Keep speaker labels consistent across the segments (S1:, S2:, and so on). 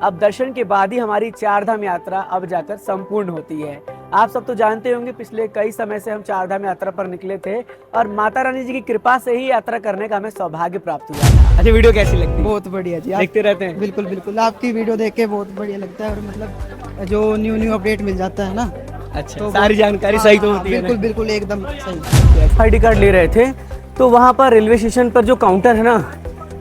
S1: अब दर्शन के बाद ही हमारी चार धाम यात्रा अब जाकर संपूर्ण होती है। आप सब तो जानते होंगे पिछले कई समय से हम चार धाम यात्रा पर निकले थे और माता रानी जी की कृपा से ही यात्रा करने का हमें सौभाग्य प्राप्त हुआ था। अच्छा, वीडियो कैसी लगती है?
S2: बहुत बढ़िया जी,
S1: देखते रहते हैं?
S2: बिल्कुल बिल्कुल, आपकी वीडियो देख के बहुत बढ़िया लगता है और मतलब जो न्यू अपडेट मिल जाता है ना।
S1: अच्छा,
S2: तो
S1: सारी जानकारी सही तो होती है ना?
S2: बिल्कुल बिल्कुल एकदम सही।
S1: आईडी कार्ड ले रहे थे तो वहाँ पर रेलवे स्टेशन पर जो काउंटर है ना,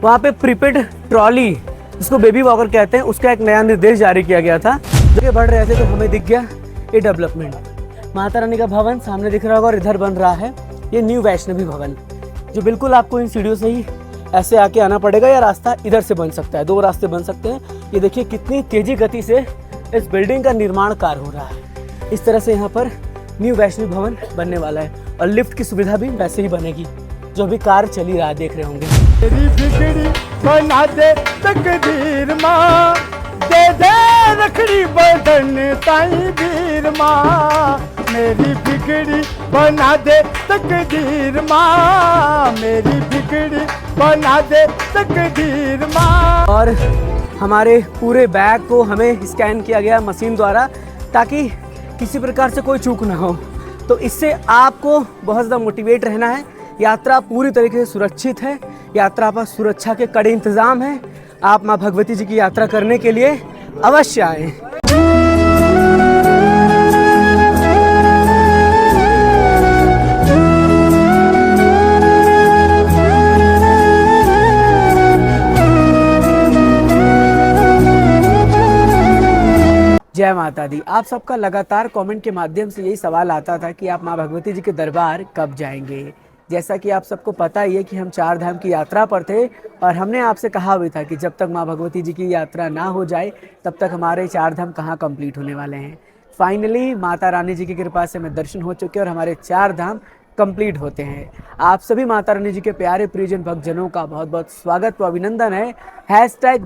S1: वहाँ पे प्रीपेड ट्रॉली जिसको बेबी वॉकर कहते हैं उसका एक नया निर्देश जारी किया गया था। जब ये बढ़ रहे थे तो हमें दिख गया ये डेवलपमेंट, माता रानी का भवन सामने दिख रहा होगा और इधर बन रहा है ये न्यू वैष्णवी भवन, जो बिल्कुल आपको इन सीढ़ियों से ही ऐसे आके आना पड़ेगा या रास्ता इधर से बन सकता है। दो रास्ते बन सकते हैं। ये देखिए कितनी तेजी गति से इस बिल्डिंग का निर्माण कार्य हो रहा है। इस तरह से यहाँ पर न्यू वैष्णवी भवन बनने वाला है और लिफ्ट की सुविधा भी वैसे ही बनेगी, जो अभी कार्य चली रहा है, देख रहे होंगे।
S3: तेरी बिगड़ी बना दे तकदीर माँ, दे दे रखड़ी बदन ताई वीर माँ, मेरी बिगड़ी बना दे तकदीर माँ, मेरी बिगड़ी बना दे तकदीर माँ।
S1: और हमारे पूरे बैग को हमें स्कैन किया गया मशीन द्वारा ताकि किसी प्रकार से कोई चूक ना हो। तो इससे आपको बहुत ज़्यादा मोटिवेट रहना है। यात्रा पूरी तरीके से सुरक्षित है, यात्रा पर सुरक्षा के कड़े इंतजाम हैं। आप माँ भगवती जी की यात्रा करने के लिए अवश्य आएं। जय माता दी। आप सबका लगातार कमेंट के माध्यम से यही सवाल आता था कि आप माँ भगवती जी के दरबार कब जाएंगे। जैसा कि आप सबको पता ही है कि हम चार धाम की यात्रा पर थे और हमने आपसे कहा भी था कि जब तक माँ भगवती जी की यात्रा ना हो जाए तब तक हमारे चार धाम कहाँ कंप्लीट होने वाले हैं। फाइनली माता रानी जी की कृपा से हमें दर्शन हो चुके हैं और हमारे चार धाम कंप्लीट होते हैं। आप सभी माता रानी जी के प्यारे प्रियजन भक्तजनों का बहुत बहुत स्वागत व अभिनंदन है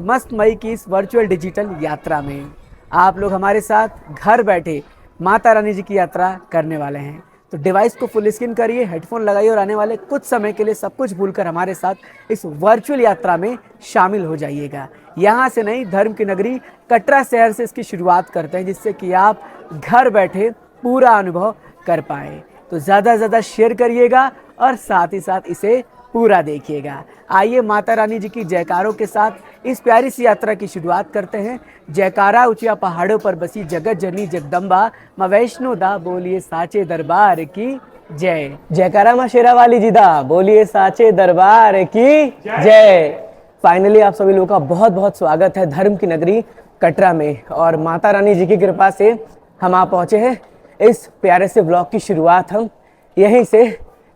S1: #मस्तमई की इस वर्चुअल डिजिटल यात्रा में। आप लोग हमारे साथ घर बैठे माता रानी जी की यात्रा करने वाले हैं, तो डिवाइस को फुल स्क्रीन करिए, हेडफोन लगाइए और आने वाले कुछ समय के लिए सब कुछ भूलकर हमारे साथ इस वर्चुअल यात्रा में शामिल हो जाइएगा। यहाँ से नहीं, धर्म की नगरी कटरा शहर से इसकी शुरुआत करते हैं, जिससे कि आप घर बैठे पूरा अनुभव कर पाएँ। तो ज़्यादा से ज़्यादा शेयर करिएगा और साथ ही साथ इसे पूरा देखिएगा। आइए माता रानी जी की जयकारों के साथ इस प्यारी सी यात्रा की शुरुआत करते हैं। जयकारा ऊंचिया पहाड़ों पर बसी जगत जननी जगदम्बा, माँ वैष्णो दा बोलिए साचे दरबार की जय। जयकारा माँ शेरा वाली जी दा बोलिए साचे दरबार की जय। फाइनली आप सभी लोगों का बहुत बहुत स्वागत है धर्म की नगरी कटरा में, और माता रानी जी की कृपा से हम आ पहुँचे हैं। इस प्यारे से ब्लॉग की शुरुआत हम यहीं से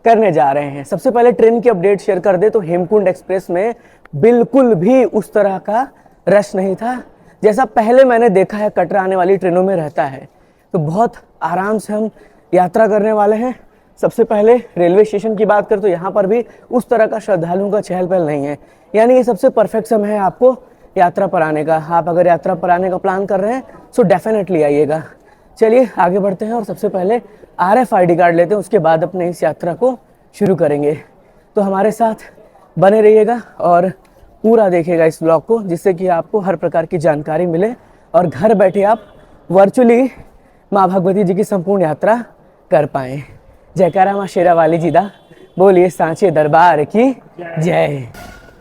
S1: करने जा रहे हैं। सबसे पहले ट्रेन की अपडेट शेयर कर दे तो हेमकुंड एक्सप्रेस में बिल्कुल भी उस तरह का रश नहीं था जैसा पहले मैंने देखा है कटरा आने वाली ट्रेनों में रहता है। तो बहुत आराम से हम यात्रा करने वाले हैं। सबसे पहले रेलवे स्टेशन की बात करें तो यहाँ पर भी उस तरह का श्रद्धालुओं का चहल पहल नहीं है, यानी ये सबसे परफेक्ट समय है आपको यात्रा पर आने का। आप अगर यात्रा पर आने का प्लान कर रहे हैं तो डेफिनेटली आइएगा। चलिए आगे बढ़ते हैं और सबसे पहले RFID कार्ड लेते हैं, उसके बाद अपने इस यात्रा को शुरू करेंगे। तो हमारे साथ बने रहिएगा और पूरा देखिएगा इस ब्लॉग को, जिससे कि आपको हर प्रकार की जानकारी मिले और घर बैठे आप वर्चुअली माँ भगवती जी की संपूर्ण यात्रा कर पाएँ। जयकारा माँ शेरा वाली जी दा बोलिए सांचे दरबार की जय।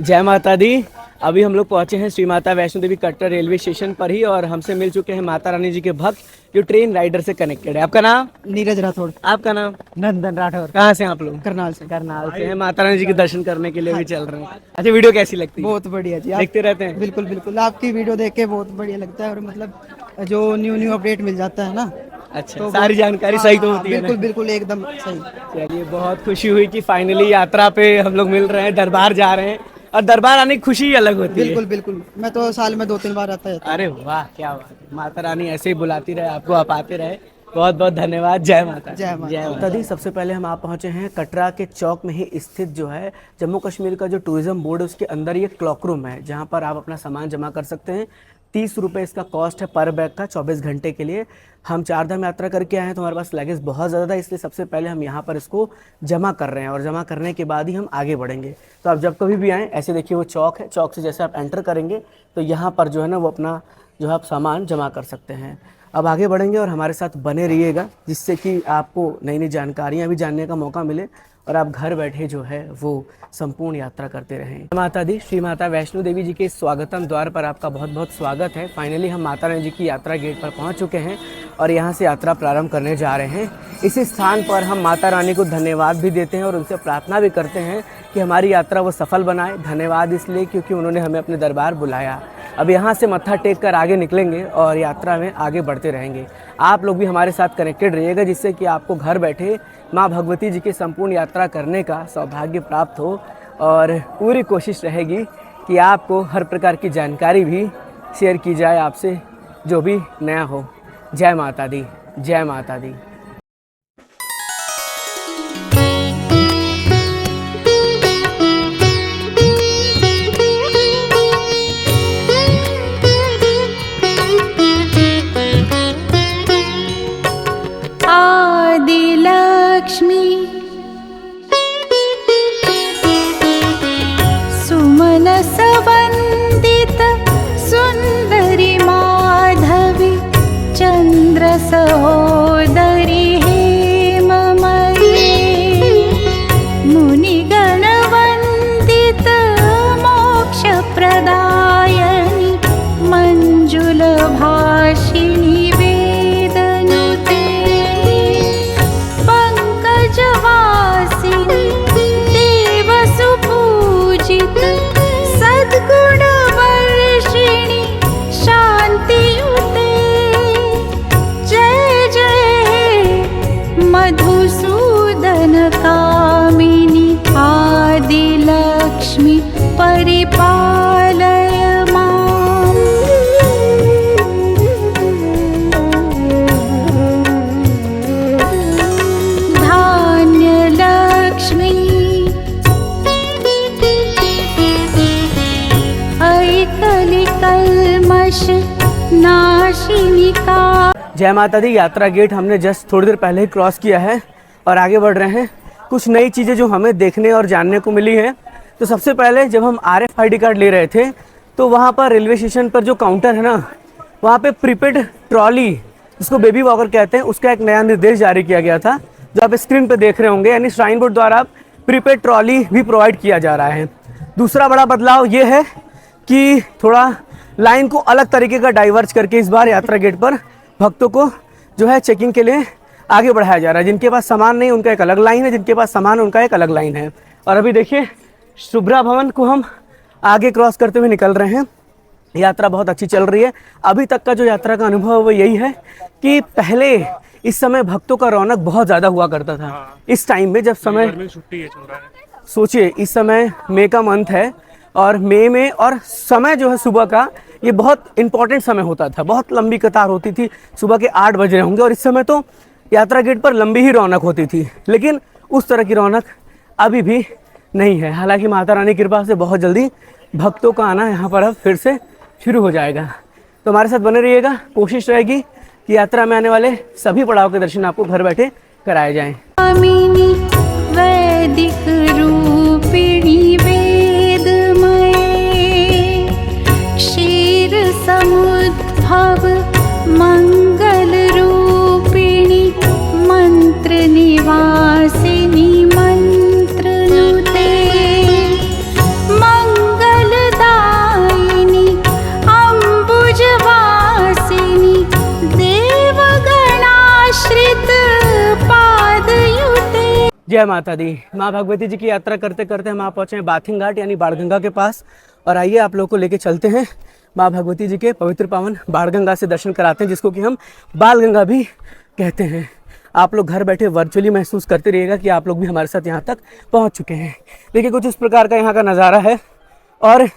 S1: जय माता दी। अभी हम लोग पहुंचे हैं श्री माता वैष्णो देवी कटरा रेलवे स्टेशन पर ही, और हमसे मिल चुके हैं माता रानी जी के भक्त जो ट्रेन राइडर से कनेक्टेड है। आपका नाम?
S2: नीरज राठौड़।
S1: आपका नाम?
S2: नंदन राठौड़।
S1: कहाँ से आप लोग?
S2: करनाल से।
S1: करनाल से हैं। माता रानी जी के दर्शन करने के लिए भी चल रहे हैं। अच्छा, वीडियो कैसी लगती है?
S2: बहुत बढ़िया जी,
S1: देखते रहते हैं?
S2: बिल्कुल बिल्कुल, आपकी वीडियो देख के बहुत बढ़िया लगता है और मतलब जो न्यू अपडेट मिल जाता है ना।
S1: अच्छा,
S2: तो
S1: सारी जानकारी सही तो होती है ना?
S2: बिल्कुल बिल्कुल एकदम सही।
S1: चलिए, बहुत खुशी हुई कि फाइनली यात्रा पे हम लोग मिल रहे हैं, दरबार जा रहे हैं, और दरबार आने की खुशी ही अलग होती है।
S2: बिल्कुल बिल्कुल, मैं तो साल में 2-3 बार आता है।
S1: अरे वाह, क्या बात है। माता रानी ऐसे ही बुलाती रहे आपको, आप आते रहे। बहुत बहुत धन्यवाद। जय माता।
S2: जय माता
S1: दी। सबसे पहले हम आप पहुंचे हैं कटरा के चौक में ही स्थित जो है जम्मू कश्मीर का जो टूरिज्म बोर्ड है उसके अंदर ये क्लॉक रूम है, जहां पर आप अपना सामान जमा कर सकते हैं। 30 रुपये इसका कॉस्ट है पर बैग का 24 घंटे के लिए। हम चार धाम यात्रा करके आए हैं तो हमारे पास लगेज बहुत ज़्यादा था, इसलिए सबसे पहले हम यहाँ पर इसको जमा कर रहे हैं और जमा करने के बाद ही हम आगे बढ़ेंगे। तो आप जब कभी भी आएँ, ऐसे देखिए वो चौक है, चौक से जैसे आप एंटर करेंगे तो यहाँ पर जो है ना वो अपना जो आप सामान जमा कर सकते हैं। अब आगे बढ़ेंगे और हमारे साथ बने रहिएगा, जिससे कि आपको नई नई जानकारियाँ भी जानने का मौका मिले और आप घर बैठे जो है वो संपूर्ण यात्रा करते रहें। माता दी श्री माता वैष्णो देवी जी के स्वागतम द्वार पर आपका बहुत बहुत स्वागत है। फाइनली हम माता रानी जी की यात्रा गेट पर पहुंच चुके हैं और यहां से यात्रा प्रारंभ करने जा रहे हैं। इसी स्थान पर हम माता रानी को धन्यवाद भी देते हैं और उनसे प्रार्थना भी करते हैं कि हमारी यात्रा वो सफल बनाए। धन्यवाद इसलिए क्योंकि उन्होंने हमें अपने दरबार बुलाया। अब यहाँ से मत्था टेक कर आगे निकलेंगे और यात्रा में आगे बढ़ते रहेंगे। आप लोग भी हमारे साथ कनेक्टेड रहिएगा, जिससे कि आपको घर बैठे माँ भगवती जी की संपूर्ण यात्रा करने का सौभाग्य प्राप्त हो। और पूरी कोशिश रहेगी कि आपको हर प्रकार की जानकारी भी शेयर की जाए आपसे, जो भी नया हो। जय माता दी, जय माता दी।
S4: आदिलक्ष्मी सुमनसवन्दित सुन्दरी माधवी चन्द्र सहोदरी हेममयी मुनिगणवन्दित मोक्षप्रदायिनी मञ्जुलभाषिणी वेदनुते पंकजवासिनी देवसुपूजित सद्गुणवर्षिणी शान्तियुते जय जय मधुसूदन कामिनी आदिलक्ष्मी परिपालय माम्। धान्यलक्ष्मी ऐकलिकल्मष नाशिनी का।
S1: जय माता दी। यात्रा गेट हमने जस्ट थोड़ी देर पहले ही क्रॉस किया है और आगे बढ़ रहे हैं। कुछ नई चीज़ें जो हमें देखने और जानने को मिली हैं। तो सबसे पहले जब हम RFID कार्ड ले रहे थे तो वहाँ पर रेलवे स्टेशन पर जो काउंटर है ना, वहाँ पे प्रीपेड ट्रॉली, जिसको बेबी वॉकर कहते हैं, उसका एक नया निर्देश जारी किया गया था, जो आप स्क्रीन पे देख रहे होंगे। यानी श्राइन बोर्ड द्वारा प्रीपेड ट्रॉली भी प्रोवाइड किया जा रहा है। दूसरा बड़ा बदलाव ये है कि थोड़ा लाइन को अलग तरीके का डाइवर्ज करके इस बार यात्रा गेट पर भक्तों को जो है चेकिंग के लिए आगे बढ़ाया जा रहा है। जिनके पास सामान नहीं उनका एक अलग लाइन है, जिनके पास सामान उनका एक अलग लाइन है। और अभी देखिए शुभ्रा भवन को हम आगे क्रॉस करते हुए निकल रहे हैं। यात्रा बहुत अच्छी चल रही है। अभी तक का जो यात्रा का अनुभव है वो यही है कि पहले इस समय भक्तों का रौनक बहुत ज़्यादा हुआ करता था। इस टाइम में जब समय
S5: छुट्टी है, चल रहा है।
S1: सोचिए इस समय मई का मंथ है और मई में और समय जो है सुबह का ये बहुत इंपॉर्टेंट समय होता था। बहुत लंबी कतार होती थी, सुबह के 8 बज रहे होंगे और इस समय तो यात्रा गेट पर लंबी ही रौनक होती थी। लेकिन उस तरह की रौनक अभी भी नहीं है। हालांकि माता रानी की कृपा से बहुत जल्दी भक्तों का आना यहाँ पर अब फिर से शुरू हो जाएगा। तो हमारे साथ बने रहिएगा। कोशिश रहेगी कि यात्रा में आने वाले सभी पड़ाव के दर्शन आपको घर बैठे कराए जाएं।
S4: कामिनी वैदिक रूपिणी वेदमये क्षीर समुद्भव मंगल रूपिणी मंत्र निवासिनी मंत्रनुते मंगलदायिनी अम्बुजवासिनी देवगणाश्रित पादयुते।
S1: जय माता दी। माँ भगवती जी की यात्रा करते करते हम आप पहुँचे हैं बाथिंग घाट यानी बाणगंगा के पास। और आइए आप लोगों को लेके चलते हैं माँ भगवती जी के पवित्र पावन बाणगंगा से दर्शन कराते हैं, जिसको कि हम बाल गंगा भी कहते हैं। आप लोग घर बैठे वर्चुअली महसूस करते रहिएगा कि आप लोग भी हमारे साथ यहाँ तक पहुँच चुके हैं। देखिए कुछ इस प्रकार का यहाँ का नज़ारा है। और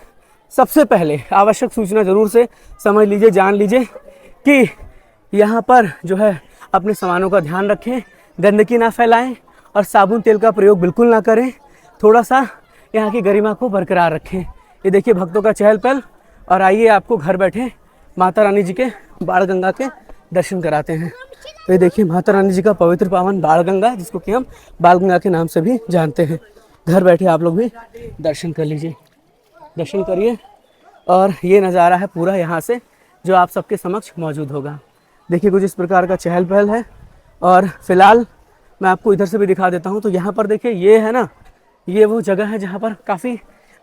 S1: सबसे पहले आवश्यक सूचना ज़रूर से समझ लीजिए, जान लीजिए कि यहाँ पर जो है अपने सामानों का ध्यान रखें, गंदगी ना फैलाएं और साबुन तेल का प्रयोग बिल्कुल ना करें। थोड़ा सा यहाँ की गरिमा को बरकरार रखें। ये देखिए भक्तों का चहल पहल। और आइए आपको घर बैठे माता रानी जी के बाणगंगा के दर्शन कराते हैं। तो ये देखिए माता रानी जी का पवित्र पावन बाणगंगा, जिसको कि हम बालगंगा के नाम से भी जानते हैं। घर बैठे आप लोग भी दर्शन कर लीजिए, दर्शन करिए। और ये नज़ारा है पूरा यहाँ से जो आप सबके समक्ष मौजूद होगा। देखिए कुछ इस प्रकार का चहल पहल है। और फिलहाल मैं आपको इधर से भी दिखा देता हूँ। तो यहाँ पर देखिए ये है ना, ये वो जगह है जहाँ पर काफ़ी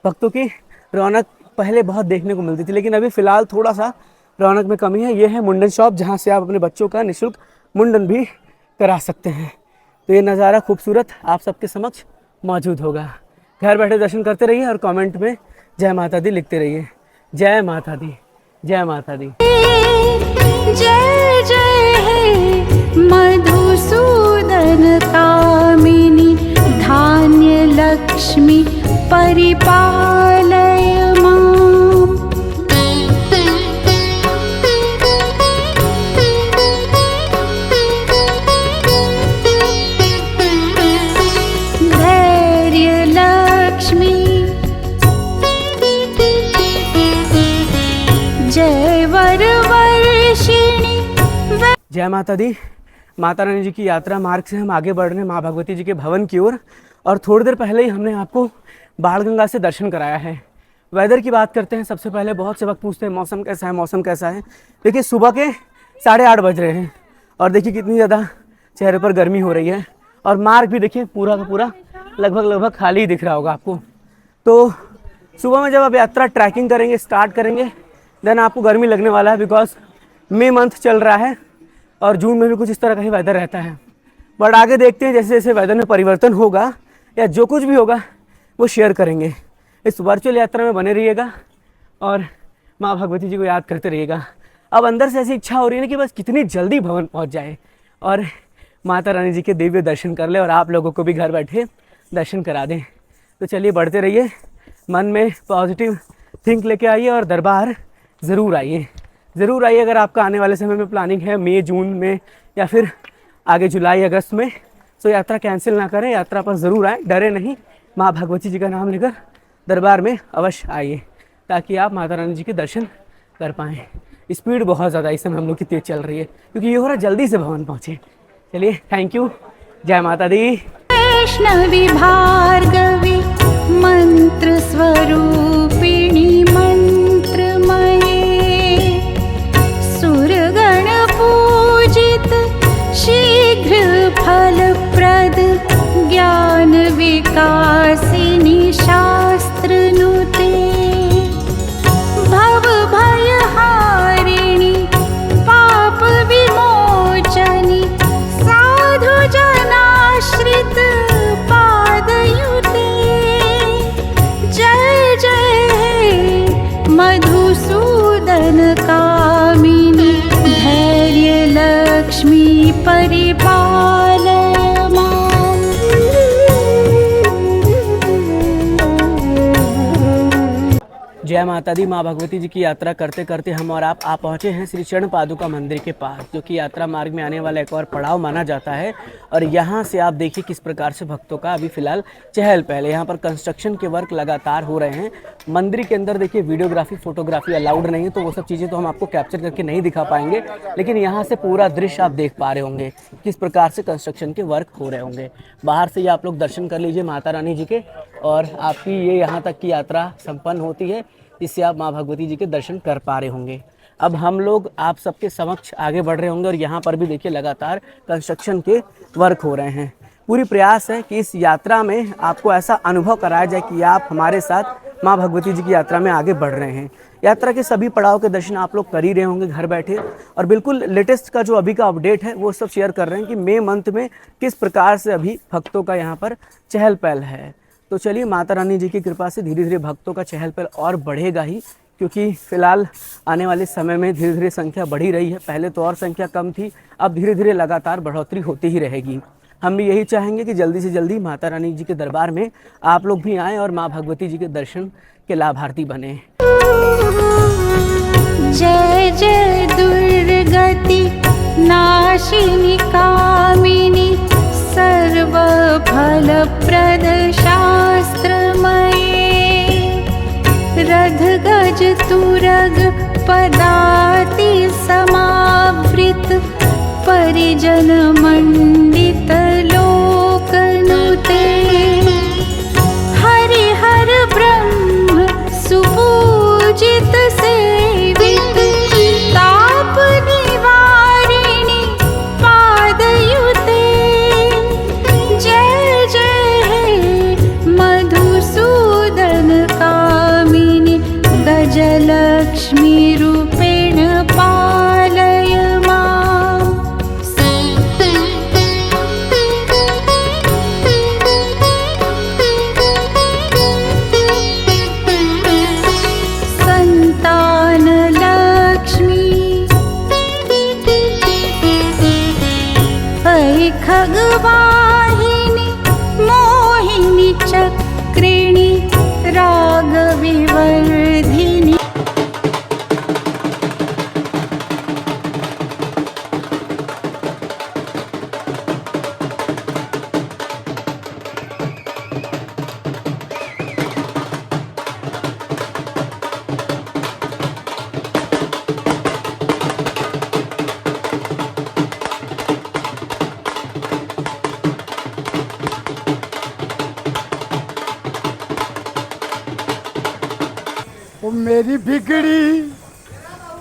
S1: भक्तों की रौनक पहले बहुत देखने को मिलती थी, लेकिन अभी फ़िलहाल थोड़ा सा रौनक में कमी है। ये है मुंडन शॉप, जहाँ से आप अपने बच्चों का निःशुल्क मुंडन भी करा सकते हैं। तो ये नज़ारा खूबसूरत आप सबके समक्ष मौजूद होगा। घर बैठे दर्शन करते रहिए और कमेंट में जय माता दी लिखते रहिए। जय माता दी, जय माता दी।
S4: जय जय हे मधुसूदन कामिनी, धान्य लक्ष्मी परिपालय माम्। धैर्य लक्ष्मी, जय वरवर्षिणी।
S1: जय माता दी। माता रानी जी की यात्रा मार्ग से हम आगे बढ़ रहे हैं माँ भगवती जी के भवन की ओर। और थोड़ी देर पहले ही हमने आपको बाणगंगा से दर्शन कराया है। वेदर की बात करते हैं। सबसे पहले बहुत से वक्त पूछते हैं मौसम कैसा है, मौसम कैसा है। देखिए सुबह के 8:30 बज रहे हैं और देखिए कितनी ज़्यादा चेहरे पर गर्मी हो रही है। और मार्ग भी देखिए पूरा का पूरा लगभग खाली ही दिख रहा होगा आपको। तो सुबह में जब आप यात्रा ट्रैकिंग करेंगे, स्टार्ट करेंगे, देन आपको गर्मी लगने वाला है, बिकॉज मई मंथ चल रहा है और जून में भी कुछ इस तरह का ही वेदर रहता है। बट आगे देखते हैं जैसे जैसे वेदर में परिवर्तन होगा या जो कुछ भी होगा वो शेयर करेंगे। इस वर्चुअल यात्रा में बने रहिएगा और माँ भगवती जी को याद करते रहिएगा। अब अंदर से ऐसी इच्छा हो रही है ना कि बस कितनी जल्दी भवन पहुँच जाए और माता रानी जी के दिव्य दर्शन कर ले और आप लोगों को भी घर बैठे दर्शन करा दें। तो चलिए बढ़ते रहिए, मन में पॉजिटिव थिंक लेके आइए और दरबार ज़रूर आइए, ज़रूर आइए। अगर आपका आने वाले समय में प्लानिंग है मई जून में या फिर आगे जुलाई अगस्त में, तो यात्रा कैंसिल ना करें, यात्रा पर ज़रूर आएँ, डरे नहीं। माँ भगवती जी का नाम लेकर दरबार में अवश्य आइए ताकि आप माता रानी जी के दर्शन कर पाएँ। स्पीड बहुत ज़्यादा इस समय हम लोग की तेज़ चल रही है क्योंकि ये हो रहा जल्दी से भवन पहुँचे। चलिए थैंक यू। जय माता दी।
S4: वैष्णवी भार्गवी मंत्र स्वरूपिणी मंत्रमये, सुरगण पूजित शीघ्र फलप्रद ज्ञान विकासिनी शास्त्रनुते, भव भयहारिणी पाप विमोचनी, साधु जनाश्रित पादयुते। जय जय हे मधुसूदन कामिनी, धैर्य लक्ष्मी परिपालय माम्।
S1: जय माता दी। माँ भगवती जी की यात्रा करते करते हम और आप आ पहुँचे हैं श्री चरण पादुका मंदिर के पास, जो कि यात्रा मार्ग में आने वाला एक और पड़ाव माना जाता है। और यहाँ से आप देखिए किस प्रकार से भक्तों का अभी फ़िलहाल चहल पहल। यहाँ पर कंस्ट्रक्शन के वर्क लगातार हो रहे हैं। मंदिर के अंदर देखिए वीडियोग्राफी फोटोग्राफी अलाउड नहीं है, तो वो सब चीज़ें तो हम आपको कैप्चर करके नहीं दिखा पाएंगे, लेकिन यहाँ से पूरा दृश्य आप देख पा रहे होंगे किस प्रकार से कंस्ट्रक्शन के वर्क हो रहे होंगे। बाहर से ही आप लोग दर्शन कर लीजिए माता रानी जी के और आपकी ये यहाँ तक की यात्रा संपन्न होती है, जिससे आप माँ भगवती जी के दर्शन कर पा रहे होंगे। अब हम लोग आप सबके समक्ष आगे बढ़ रहे होंगे और यहाँ पर भी देखिए लगातार कंस्ट्रक्शन के वर्क हो रहे हैं। पूरी प्रयास है कि इस यात्रा में आपको ऐसा अनुभव कराया जाए कि आप हमारे साथ माँ भगवती जी की यात्रा में आगे बढ़ रहे हैं। यात्रा के सभी पड़ाव के दर्शन आप लोग कर ही रहे होंगे घर बैठे, और बिल्कुल लेटेस्ट का जो अभी का अपडेट है वो सब शेयर कर रहे हैं कि मई मंथ में किस प्रकार से अभी भक्तों का यहाँ पर चहल पहल है। तो चलिए माता रानी जी की कृपा से धीरे धीरे भक्तों का चहल पहल और बढ़ेगा ही, क्योंकि फ़िलहाल आने वाले समय में धीरे धीरे संख्या बढ़ी रही है। पहले तो और संख्या कम थी, अब धीरे धीरे लगातार बढ़ोतरी होती ही रहेगी। हम भी यही चाहेंगे कि जल्दी से जल्दी माता रानी जी के दरबार में आप लोग भी आएँ और माँ भगवती जी के दर्शन के लाभार्थी बने।
S4: जय जय दुर्गति नाशिनी कामिनी, सर्वफलप्रद शास्त्रमये, रथ गज तुरग पदाति समावृत, परिजन मंडित लोकनुते, हरिहर ब्रह्म सुपूजित सेवित, खगवाहिनी मोहिनी चक्रिणी रागविवर्धिनी।
S3: ओ मेरी बिगड़ी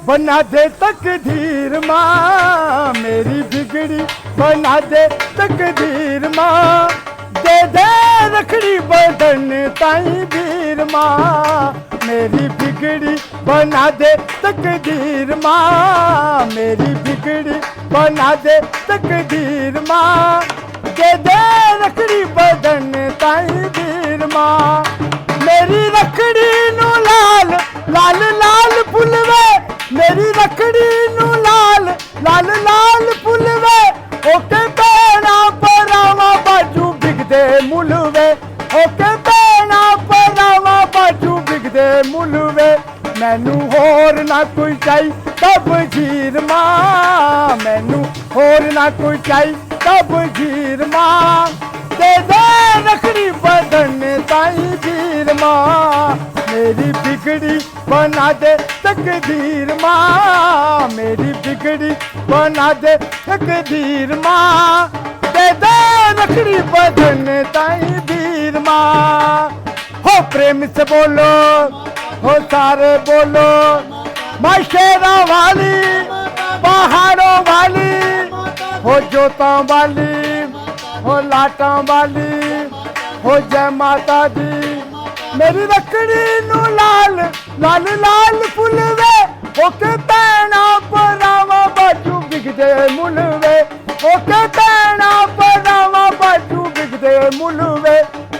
S3: बना दे तकदीर माँ, मेरी बिगड़ी बना दे तकदीर माँ, दे दे रखड़ी बदन ताई वीर माँ, मेरी बिगड़ी बना दे तकदीर माँ, मेरी बिगड़ी बना दे तकदीर माँ, दे दे रखड़ी बदन ताई वीर माँ, मेरी रखड़ी नू लाल लाल लाल फुलवे, मेरी रखड़ी नू लाल लाल लाल फुलवे, ओके पैना परावा बाजू बिगदे मुलवे, ओके पैना परावा बाजू बिगदे मुलवे, मैनू होर ना कोई चाही तब जीर माँ, मैनू होर ना कोई चाही तब जीर माँ, दे दे रखड़ी बदन ताई वीर माँ, मेरी बिगड़ी बना दे तकदीर माँ, मेरी बिगड़ी बना दे तकदीर माँ, दे दे रखड़ी बदन ताई वीर माँ। हो प्रेम से बोलो, हो सारे बोलो, माँ शेरा वाली पहाड़ों वाली, हो जोता वाली, हो लाटा वाली, हो जय माता दी, मेरी रखड़ी नू लाल लाल लाल फुलवे, ओके पैना परावा बाजू बिगदे मुलवे, ओके पैना परावा बाजू बिगदे मुलवे,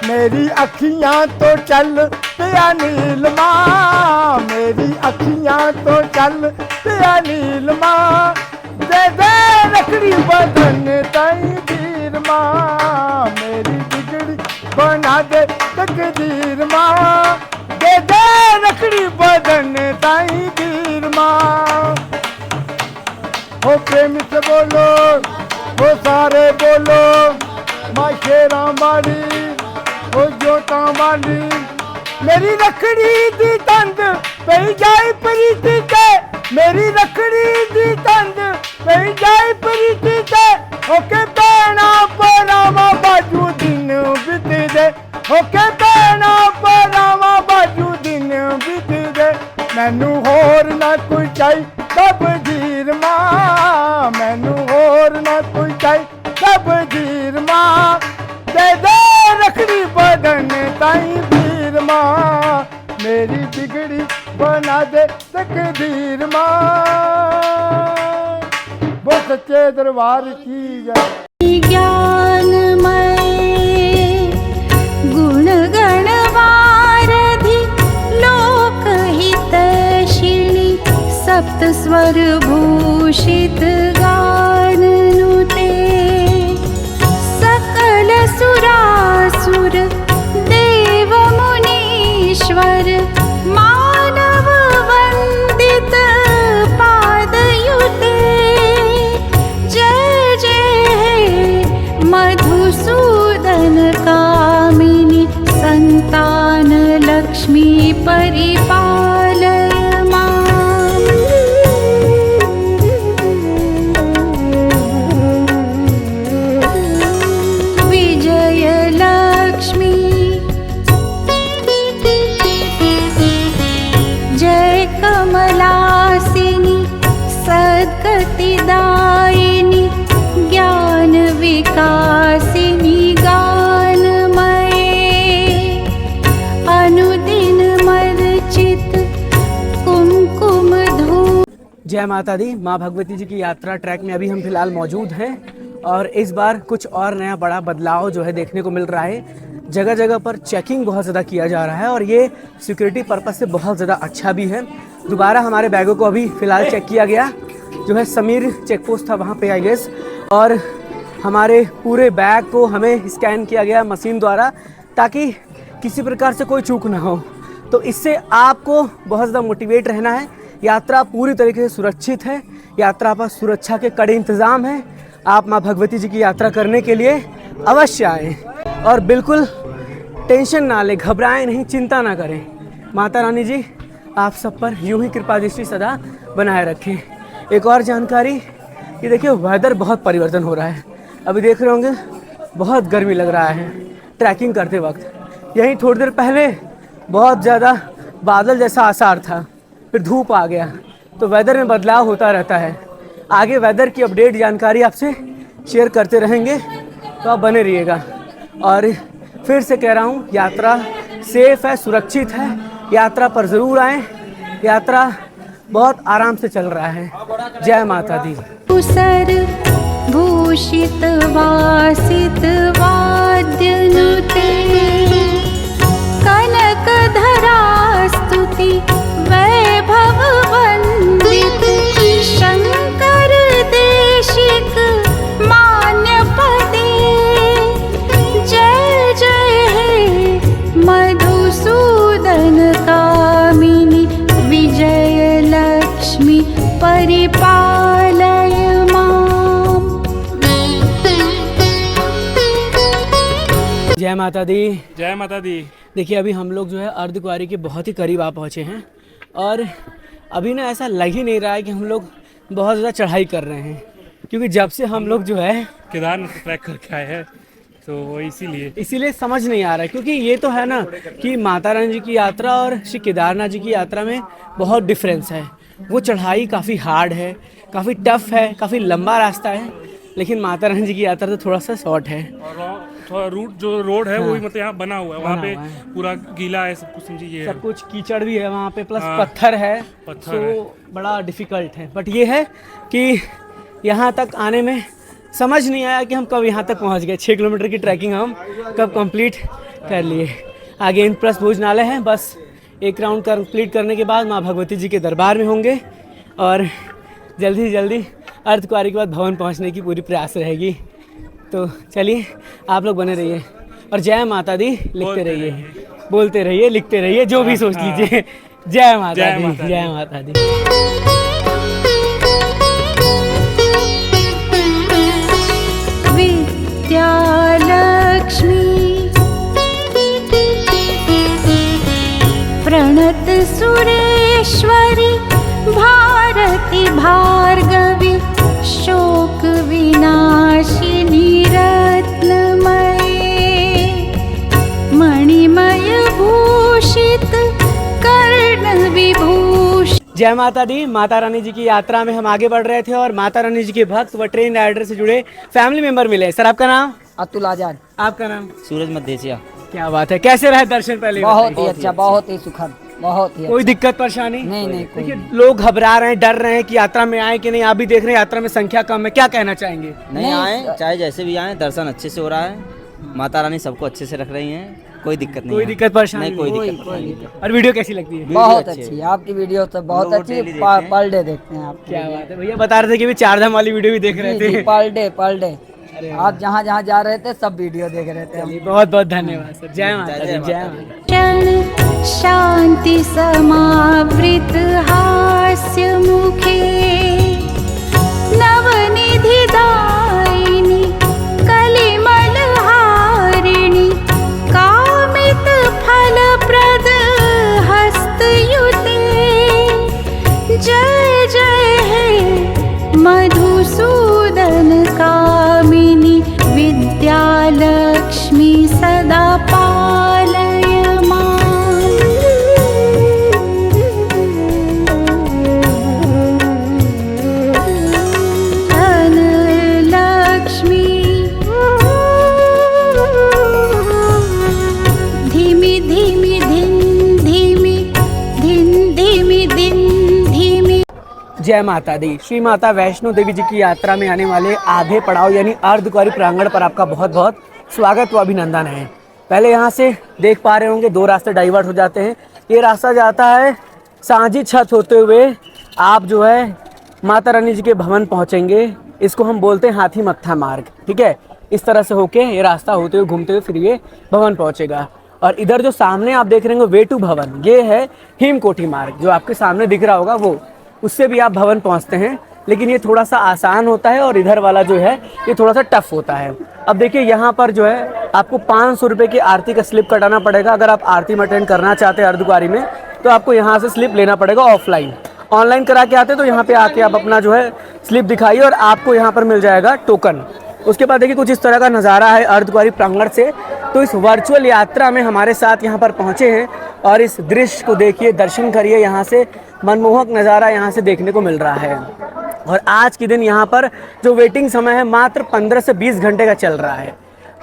S3: मेरी अखियां तो चल पिया नीलमा, मेरी अखियां तो चल पिया नीलमा, दे दे रखड़ी बदन ताई वीर माँ, मेरी बिगड़ी बना दे तकदीर माँ, दे दे रखड़ी बदन ताई वीर माँ। हो प्रेम से बोलो, हो सारे बोलो, माँ शेरा वाली, हो जोता वाली, मेरी रखड़ी दी तंद पई जाए प्रीति ते, मेरी रखड़ी दी तंद पई जाए प्रीति ते, ओके पैना परावा बाजू दिन बीत दे, ओके पैना परावा बाजू दिन बीत दे, मैनू होर ना कोई चाही तब जीर माँ, मैनू होर ना कोई चाही तब जीर माँ, दे दे रखड़ी बदन ताई वीर माँ, मेरी बिगड़ी बना दे तकदीर माँ। वो सच्चे दरबार की जय।
S4: ज्ञानमय गुणगणवारधि लोकहितैषिणि सप्तस्वरभूषित गाननुते, सकल सुरासुर देव मुनीश्वर मानव वंदित पादयुते, जय जय मधुसूदन कामिनी संतान लक्ष्मी परिपालय माम्। विजय लक्ष्मी जय कमलासिनी सद्गतिदायिनी ज्ञान विकासिनी गानमये, अनुदिन मर्चित कुमकुम धूप।
S1: जय माता दी। माँ भगवती जी की यात्रा ट्रैक में अभी हम फिलहाल मौजूद हैं और इस बार कुछ और नया बड़ा बदलाव जो है देखने को मिल रहा है। जगह जगह पर चेकिंग बहुत ज़्यादा किया जा रहा है और ये सिक्योरिटी पर्पस से बहुत ज़्यादा अच्छा भी है। दोबारा हमारे बैगों को अभी फ़िलहाल चेक किया गया, जो है समीर चेक पोस्ट था वहाँ पे आई गेस, और हमारे पूरे बैग को हमें स्कैन किया गया मशीन द्वारा, ताकि किसी प्रकार से कोई चूक ना हो। तो इससे आपको बहुत ज़्यादा मोटिवेट रहना है। यात्रा पूरी तरीके से सुरक्षित है, यात्रा पर सुरक्षा के कड़े इंतज़ाम हैं। आप माँ भगवती जी की यात्रा करने के लिए अवश्य आएँ और बिल्कुल टेंशन ना लें, घबराएं नहीं, चिंता ना करें। माता रानी जी आप सब पर यूं ही कृपा दृष्टि सदा बनाए रखें। एक और जानकारी, ये देखिए वेदर बहुत परिवर्तन हो रहा है। अभी देख रहे होंगे बहुत गर्मी लग रहा है ट्रैकिंग करते वक्त। यहीं थोड़ी देर पहले बहुत ज़्यादा बादल जैसा आसार था, फिर धूप आ गया। तो वेदर में बदलाव होता रहता है। आगे वेदर की अपडेट जानकारी आपसे शेयर करते रहेंगे, तो आप बने रहिएगा। और फिर से कह रहा हूँ, यात्रा सेफ है, सुरक्षित है, यात्रा पर ज़रूर आएँ। यात्रा बहुत आराम से चल रहा है। जय माता दी।
S4: कुसर भूषित वासित वाद्यनुते कनक धरा स्तुति वैभव वंदित शंकर देशिक मान्यपते जय जय हे मधुसूदन कामिनी विजय लक्ष्मी परिपालय माम।
S1: जय माता दी।
S5: जय माता दी।
S1: देखिए अभी हम लोग जो है अर्धकुंवारी के बहुत ही करीब आ पहुँचे हैं और अभी ना ऐसा लग ही नहीं रहा है कि हम लोग बहुत ज़्यादा चढ़ाई कर रहे हैं, क्योंकि जब से हम लोग जो है
S5: केदारनाथ ट्रैक करके आए हैं, तो वो इसीलिए
S1: समझ नहीं आ रहा है। क्योंकि ये तो है ना कि माता रानी जी की यात्रा और श्री केदारनाथ जी की यात्रा में बहुत डिफरेंस है। वो चढ़ाई काफ़ी हार्ड है, काफ़ी टफ है, काफ़ी लंबा रास्ता है, लेकिन माता रानी जी की यात्रा तो थोड़ा सा शॉर्ट है।
S5: और रूट जो रोड है वो भी मतलब यहाँ बना हुआ है, वहाँ पे पूरा गीला है, सब कुछ समझिए,
S1: सब कुछ कीचड़ भी है वहाँ पे, प्लस पत्थर है, तो बड़ा डिफ़िकल्ट है। बट ये है कि यहाँ तक आने में समझ नहीं आया कि हम कब यहाँ तक पहुँच गए। 6 किलोमीटर की ट्रैकिंग हम कब कंप्लीट कर लिए। आगे इंद्रप्रस्थ भोजनालय है, बस एक राउंड कंप्लीट करने के बाद माँ भगवती जी के दरबार में होंगे और जल्दी से जल्दी अर्धकुंवारी के बाद भवन पहुँचने की पूरी प्रयास रहेगी। तो चलिए आप लोग बने रहिए और जय माता दी लिखते रहिए, बोलते रहिए, लिखते रहिए, जो भी सोच लीजिए। जय माता दी, जय माता दी।
S4: विद्यालक्ष्मी प्रणत सुरेश्वरी भारती भार्गवी शोक विनाशिनी रत्नमये मणिमय भूषित कर्ण विभूषित।
S1: जय माता दी। माता रानी जी की यात्रा में हम आगे बढ़ रहे थे और माता रानी जी के भक्त व ट्रेन राइडर से जुड़े फैमिली मेंबर मिले। सर आपका नाम?
S2: अतुल आजाद।
S1: आपका नाम?
S6: सूरज मध्य।
S1: क्या बात है, कैसे रहे दर्शन पहले?
S2: बहुत ही अच्छा, बहुत ही सुखद, बहुत ही
S1: कोई दिक्कत परेशानी
S2: नहीं।
S1: देखिए लोग घबरा रहे हैं, डर रहे हैं कि यात्रा में आए कि नहीं। आप भी देख रहे हैं यात्रा में संख्या कम है, क्या कहना चाहेंगे?
S6: नहीं आए, चाहे जैसे भी आए, दर्शन अच्छे से हो रहा है। माता रानी सबको अच्छे से रख रही हैं, कोई दिक्कत नहीं।
S1: कोई दिक्कत परेशानी
S6: नहीं, कोई दिक्कत नहीं।
S1: और वीडियो कैसी लगती है?
S2: बहुत अच्छी, आपकी वीडियो तो बहुत अच्छी, पर डे देखते हैं आप।
S1: क्या बात है, भैया बता रहे थे कि भी 4 धाम वाली वीडियो भी देख रहे थे।
S2: पर डे आप जहाँ जहाँ जा रहे थे सब वीडियो देख रहे थे हम।
S1: बहुत बहुत धन्यवाद सर। जय माता दी। जय माता।
S4: क्षण शांति समावृत हास्य मुखे नवनिधि दायिनी कलिमल हारिणी कामित फलप्रद हस्तयुते जय जय हे मधुसूदन कामिनी विद्यालक्ष्मी सदा पालय मां। धनलक्ष्मी धीमी धीमी धिन धीमी धिन धीमी धिन धीमी।
S1: जय माता दी। श्री माता वैष्णो देवी जी की यात्रा में आने वाले आधे पड़ाव यानी अर्धकुंवारी प्रांगण पर आपका बहुत बहुत स्वागत व अभिनंदन है। पहले यहाँ से देख पा रहे होंगे 2 रास्ते डाइवर्ट हो जाते हैं। ये रास्ता जाता है सांझी छत होते हुए, आप जो है माता रानी जी के भवन पहुँचेंगे इसको हम बोलते हैं हाथी मत्था मार्ग, ठीक है। इस तरह से होके ये रास्ता होते हुए घूमते हुए फिर ये भवन पहुंचेगा। और इधर जो सामने आप देख रहे होंगे वेटू भवन, ये है हेमकोटी मार्ग, जो आपके सामने दिख रहा होगा वो, उससे भी आप भवन पहुंचते हैं, लेकिन ये थोड़ा सा आसान होता है और इधर वाला जो है ये थोड़ा सा टफ होता है। अब देखिए यहाँ पर जो है आपको 500 रुपये की आरती का स्लिप कटाना पड़ेगा। अगर आप आरती में अटेंड करना चाहते हैं अर्धकुंवारी में, तो आपको यहाँ से स्लिप लेना पड़ेगा ऑफलाइन। ऑनलाइन करा के आते तो यहाँ पे आके आप अपना जो है स्लिप दिखाइए और आपको यहाँ पर मिल जाएगा टोकन। उसके बाद देखिए कुछ इस तरह का नज़ारा है अर्धकुंवारी प्रांगण से। तो इस वर्चुअल यात्रा में हमारे साथ यहाँ पर पहुँचे हैं और इस दृश्य को देखिए, दर्शन करिए। यहाँ से मनमोहक नज़ारा यहाँ से देखने को मिल रहा है। और आज के दिन यहाँ पर जो वेटिंग समय है मात्र 15 से 20 घंटे का चल रहा है।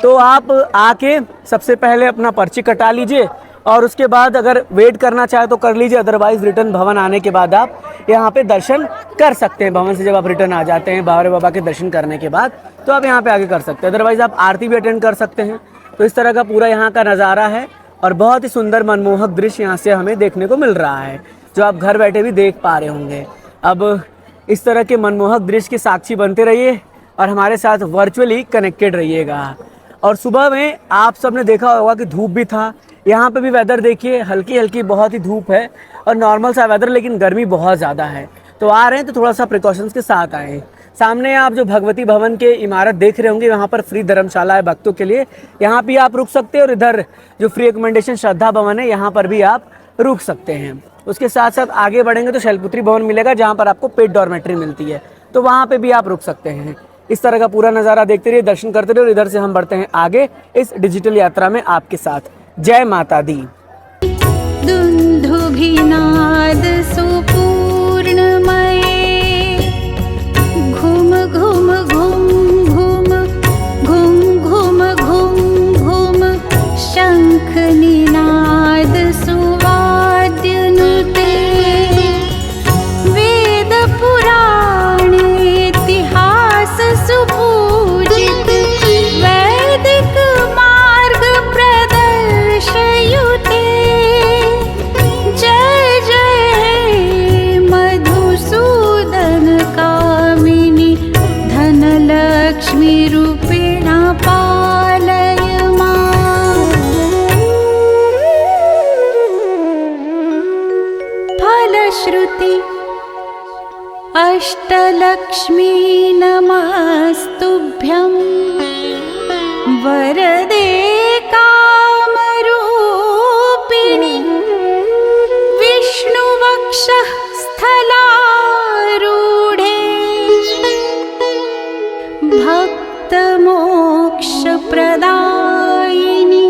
S1: तो आप आके सबसे पहले अपना पर्ची कटा लीजिए और उसके बाद अगर वेट करना चाहे तो कर लीजिए, अदरवाइज रिटर्न भवन आने के बाद आप यहाँ पे दर्शन कर सकते हैं। भवन से जब आप रिटर्न आ जाते हैं बावरे बाबा के दर्शन करने के बाद, तो आप यहाँ पे आके कर सकते हैं। अदरवाइज आप आरती भी अटेंड कर सकते हैं। तो इस तरह का पूरा यहाँ का नज़ारा है और बहुत ही सुंदर मनमोहक दृश्य यहाँ से हमें देखने को मिल रहा है, जो आप घर बैठे भी देख पा रहे होंगे। अब इस तरह के मनमोहक दृश्य के साक्षी बनते रहिए और हमारे साथ वर्चुअली कनेक्टेड रहिएगा। और सुबह में आप सब ने देखा होगा कि धूप भी था, यहाँ पे भी वेदर देखिए हल्की हल्की बहुत ही धूप है और नॉर्मल सा वेदर, लेकिन गर्मी बहुत ज़्यादा है। तो आ रहे हैं तो थोड़ा सा प्रिकॉशंस के साथ आए। सामने आप जो भगवती भवन के इमारत देख रहे होंगे, वहाँ पर फ्री धर्मशाला है भक्तों के लिए, यहाँ भी आप रुक सकते हैं। और इधर जो फ्री एकोमोडेशन श्रद्धा भवन है, यहाँ पर भी आप रुक सकते हैं। उसके साथ साथ आगे बढ़ेंगे तो शैलपुत्री भवन मिलेगा, जहाँ पर आपको पेड डॉर्मेट्री मिलती है, तो वहाँ पे भी आप रुक सकते हैं। इस तरह का पूरा नज़ारा देखते रहिए, दर्शन करते रहिए। और इधर से हम बढ़ते हैं आगे इस डिजिटल यात्रा में आपके साथ। जय माता दी।
S4: दुन्दुभिनाद सुपूर्णमये घुम घुम घुम घुम घुम घुम घुम घुम शंख निनाद सुवाद्यनुते वेद पुराण इतिहास सुपूजित वैदिक मार्ग प्रदर्शयुते जय जय हे मधुसूदन कामिनी धनलक्ष्मी रूपेण पालय मां। फलश्रुति अष्टलक्ष्मी नमस्तुभ्यं वरदे कामरूपिणि विष्णुवक्षः स्थलारूढे भक्तमोक्षप्रदायिनि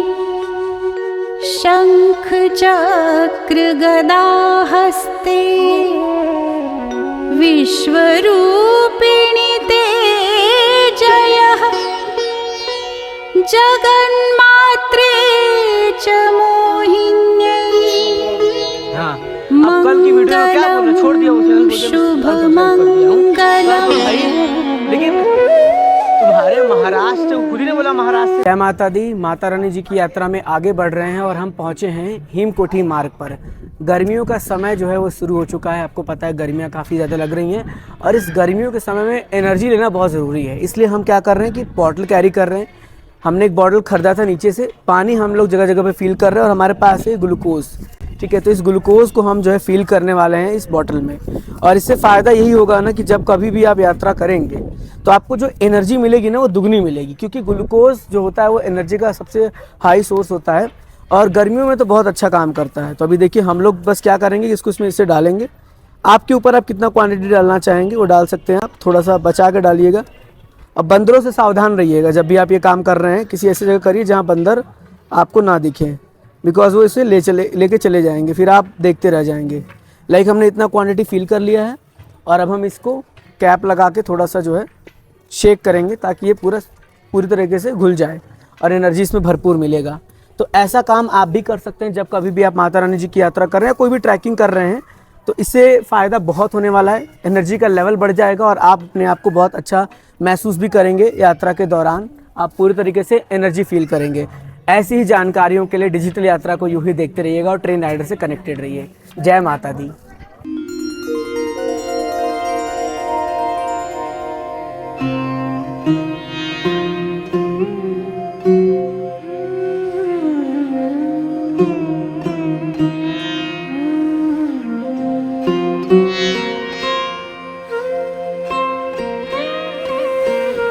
S4: शङ्खचक्रगदाहस्ते विश्वरूपिणि ते जयः जगन्मात्रे च मोहिन्यै।
S1: हाँ, अब कल की वीडियो में क्या बोलना, छोड़ दिया उसे,
S4: शुभमंगलम।
S1: लेकिन तुम्हारे महाराष्ट्र, खुद ही ने बोला महाराष्ट्र। जय माता दी। माता रानी जी की यात्रा में आगे बढ़ रहे हैं और हम पहुंचे हैं हेमकोटी मार्ग पर। गर्मियों का समय जो है वो शुरू हो चुका है। आपको पता है गर्मियां काफ़ी ज़्यादा लग रही हैं और इस गर्मियों के समय में एनर्जी लेना बहुत ज़रूरी है। इसलिए हम क्या कर रहे हैं कि बॉटल कैरी कर रहे हैं। हमने एक बॉटल खरीदा था नीचे से, पानी हम लोग जगह जगह पे फिल कर रहे हैं और हमारे पास है ग्लूकोज, ठीक है। तो इस ग्लूकोज को हम जो है फिल करने वाले हैं इस बॉटल में। और इससे फ़ायदा यही होगा ना कि जब कभी भी आप यात्रा करेंगे तो आपको जो एनर्जी मिलेगी ना वो दुगनी मिलेगी, क्योंकि ग्लूकोज जो होता है वो एनर्जी का सबसे हाई सोर्स होता है और गर्मियों में तो बहुत अच्छा काम करता है। तो अभी देखिए हम लोग बस क्या करेंगे कि इसको इसमें इससे डालेंगे। आपके ऊपर आप कितना क्वांटिटी डालना चाहेंगे वो डाल सकते हैं, आप थोड़ा सा बचा के डालिएगा। अब बंदरों से सावधान रहिएगा जब भी आप ये काम कर रहे हैं। किसी ऐसी जगह करिए जहाँ बंदर आपको ना दिखें, बिकॉज वो इसे लेके चले जाएंगे, फिर आप देखते रह जाएंगे। लाइक हमने इतना क्वांटिटी फिल कर लिया है और अब हम इसको कैप लगा के थोड़ा सा जो है शेक करेंगे ताकि ये पूरी तरीके से घुल जाए और एनर्जी इसमें भरपूर मिलेगा। तो ऐसा काम आप भी कर सकते हैं जब कभी भी आप माता रानी जी की यात्रा कर रहे हैं, कोई भी ट्रैकिंग कर रहे हैं, तो इससे फ़ायदा बहुत होने वाला है। एनर्जी का लेवल बढ़ जाएगा और आप अपने आप को बहुत अच्छा महसूस भी करेंगे। यात्रा के दौरान आप पूरी तरीके से एनर्जी फील करेंगे। ऐसी ही जानकारियों के लिए डिजिटल यात्रा को यूँ ही देखते रहिएगा और ट्रेन राइडर से कनेक्टेड रहिए। जय माता दी।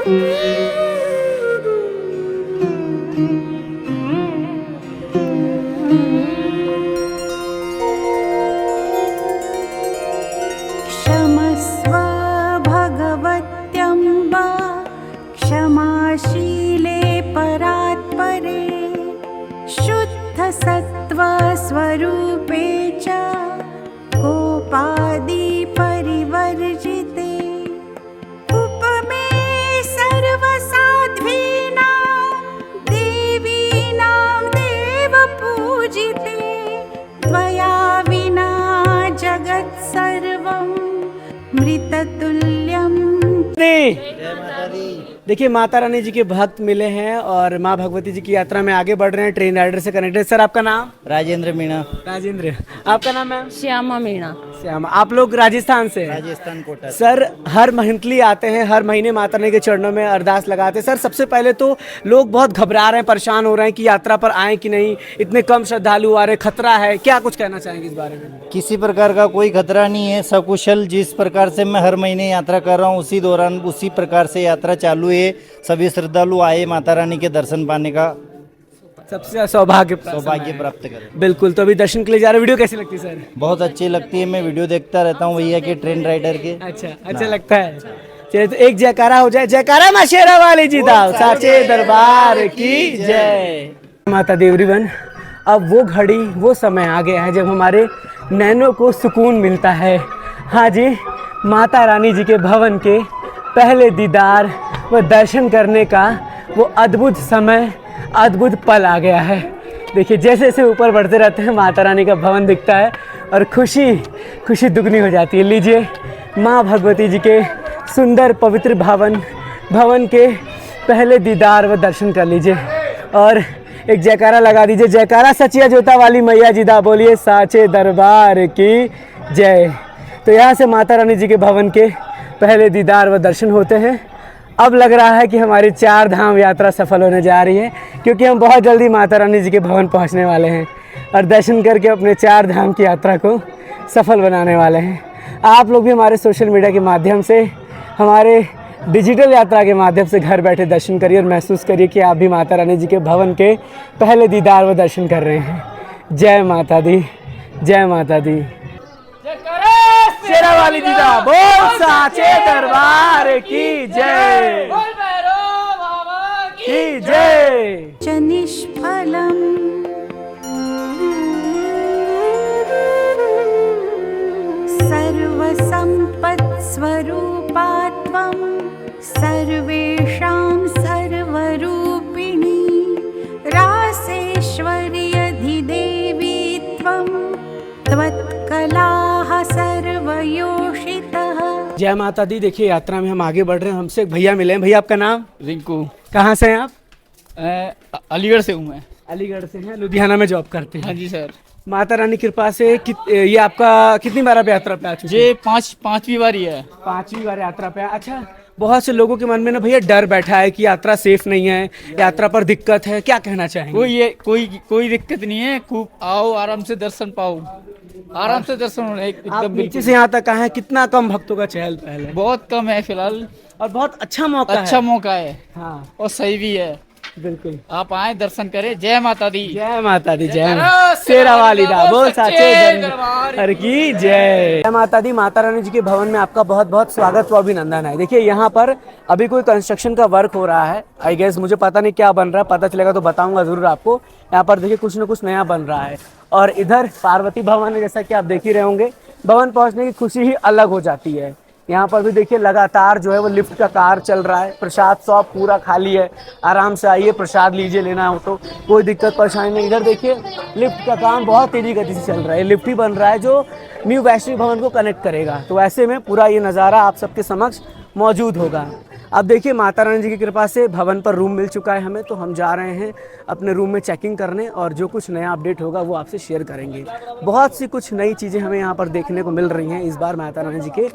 S4: क्षमस्व भगवत्यम्बा क्षमाशीले परात्परे शुद्धसत्त्वस्वरूपे च कोपादि परिवर्जिते उपमे सर्वसाध्वीनां देवीनां देवपूजिते त्वया विना जगत्सर्वं मृततुल्यं।
S1: देखिए माता रानी जी के भक्त मिले हैं और माँ भगवती जी की यात्रा में आगे बढ़ रहे हैं, ट्रेन राइडर से कनेक्टेड। सर आपका नाम?
S6: राजेंद्र मीणा।
S1: राजेंद्र। आपका नाम है?
S7: श्यामा मीणा।
S1: श्यामा। आप लोग राजस्थान से हैं?
S6: राजस्थान कोटा।
S1: सर हर मंथली आते हैं, हर महीने माता रानी के चरणों में अरदास लगाते हैं। सर सबसे पहले तो लोग बहुत घबरा रहे हैं, परेशान हो रहे हैं कि यात्रा पर आए कि नहीं, इतने कम श्रद्धालु आ रहे हैं, खतरा है, क्या कुछ कहना चाहेंगे इस बारे में?
S8: किसी प्रकार का कोई खतरा नहीं है, सकुशल। जिस प्रकार से मैं हर महीने यात्रा कर रहा हूँ उसी दौरान उसी प्रकार से यात्रा चालू है। सभी श्रद्धालु आए माता रानी के दर्शन पाने का
S1: सबसे सौभाग्य
S8: प्राप्त करें।
S1: बिल्कुल। तो अभी दर्शन के लिए जा रहे, वीडियो कैसी लगती है सर?
S8: बहुत अच्छी लगती है, मैं वीडियो देखता रहता हूँ भैया के ट्रेन राइडर के।
S1: अच्छा लगता है। चलिए तो एक जयकारा हो जाए। जयकारा मां शेरा वाली जी दा, साचे दरबार की जय। माता दी एवरीवन, अब वो घड़ी वो समय आ गया है जब हमारे नैनों को सुकून मिलता है। हाँ जी, माता रानी जी के भवन के पहले दीदार व दर्शन करने का वो अद्भुत समय, अद्भुत पल आ गया है। देखिए जैसे जैसे ऊपर बढ़ते रहते हैं माता रानी का भवन दिखता है और खुशी दुगनी हो जाती है। लीजिए माँ भगवती जी के सुंदर पवित्र भवन के पहले दीदार व दर्शन कर लीजिए और एक जयकारा लगा दीजिए। जयकारा सचिया जोता वाली मैया जी दा, बोलिए साचे दरबार की जय। तो यहाँ से माता रानी जी के भवन के पहले दीदार व दर्शन होते हैं। अब लग रहा है कि हमारी 4 धाम यात्रा सफल होने जा रही है, क्योंकि हम बहुत जल्दी माता रानी जी के भवन पहुंचने वाले हैं और दर्शन करके अपने 4 धाम की यात्रा को सफल बनाने वाले हैं। आप लोग भी हमारे सोशल मीडिया के माध्यम से, हमारे डिजिटल यात्रा के माध्यम से घर बैठे दर्शन करिए और महसूस करिए कि आप भी माता रानी जी के भवन के पहले दीदार व दर्शन कर रहे हैं। जय माता दी, जय माता दी। शेरा वाली दीदा, बोल साचे दरबार की जय, की जय।
S4: च निष्फलम् सर्वसम्पत्स्वरूपा त्वं सर्वेषां सर्वरूपिणी रासेश्वर्यधिदेवी त्वं त्वत्कलाः सर्वयोषितः।
S1: जय माता दी। देखिए यात्रा में हम आगे बढ़ रहे हैं, हमसे एक भैया मिले हैं। भैया आपका नाम?
S9: रिंकू।
S1: कहाँ से हैं आप?
S9: अलीगढ़ से हूँ मैं।
S1: अलीगढ़ से हैं, लुधियाना में जॉब करते हैं।
S9: हाँ जी सर।
S1: माता रानी कृपा से ये आपका कितनी बार आप यात्रा पे आ चुके हैं?
S9: ये पांचवी बारी है।
S1: 5वीं बार यात्रा पे। अच्छा, बहुत से लोगों के मन में ना भैया डर बैठा है कि यात्रा सेफ नहीं है, यात्रा पर दिक्कत है, क्या कहना चाहेंगे?
S9: कोई दिक्कत नहीं है, खूब आओ, आराम से दर्शन पाओ, आराम से दर्शन होने
S1: आप
S9: एकदम
S1: नीचे से यहाँ तक आए, कितना कम भक्तों का चहल पहल है?
S9: बहुत कम है फिलहाल
S1: और बहुत अच्छा मौका
S9: अच्छा
S1: है।
S9: मौका है।
S1: हाँ
S9: और सही भी है।
S1: बिल्कुल।
S9: आप आए दर्शन करें। जय माता दी।
S1: जय माता दी। जय शेरा वाली दा, बोल साचे दरबार की जय। जय माता दी। माता रानी जी के भवन में आपका बहुत बहुत स्वागत व अभिनंदन है। देखिए यहाँ पर अभी कोई कंस्ट्रक्शन का वर्क हो रहा है, आई गेस, मुझे पता नहीं क्या बन रहा है, पता चलेगा तो बताऊंगा जरूर आपको। यहाँ पर देखिए कुछ न कुछ नया बन रहा है और इधर पार्वती भवन है, जैसा कि आप देख ही रहे होंगे। भवन पहुँचने की खुशी ही अलग हो जाती है। यहाँ पर भी देखिए लगातार जो है वो लिफ्ट का कार्य चल रहा है। प्रसाद शॉप पूरा खाली है, आराम से आइए, प्रसाद लीजिए, लेना हो तो कोई दिक्कत परेशानी नहीं। इधर देखिए लिफ्ट का काम बहुत तेजी गति से चल रहा है, लिफ्ट ही बन रहा है जो न्यू वैष्णवी भवन को कनेक्ट करेगा। तो ऐसे में पूरा ये नज़ारा आप सबके समक्ष मौजूद होगा। अब देखिए माता रानी जी की कृपा से भवन पर रूम मिल चुका है हमें, तो हम जा रहे हैं अपने रूम में चेकिंग करने और जो कुछ नया अपडेट होगा वो आपसे शेयर करेंगे। बहुत सी कुछ नई चीज़ें हमें यहाँ पर देखने को मिल रही हैं इस बार माता रानी जी के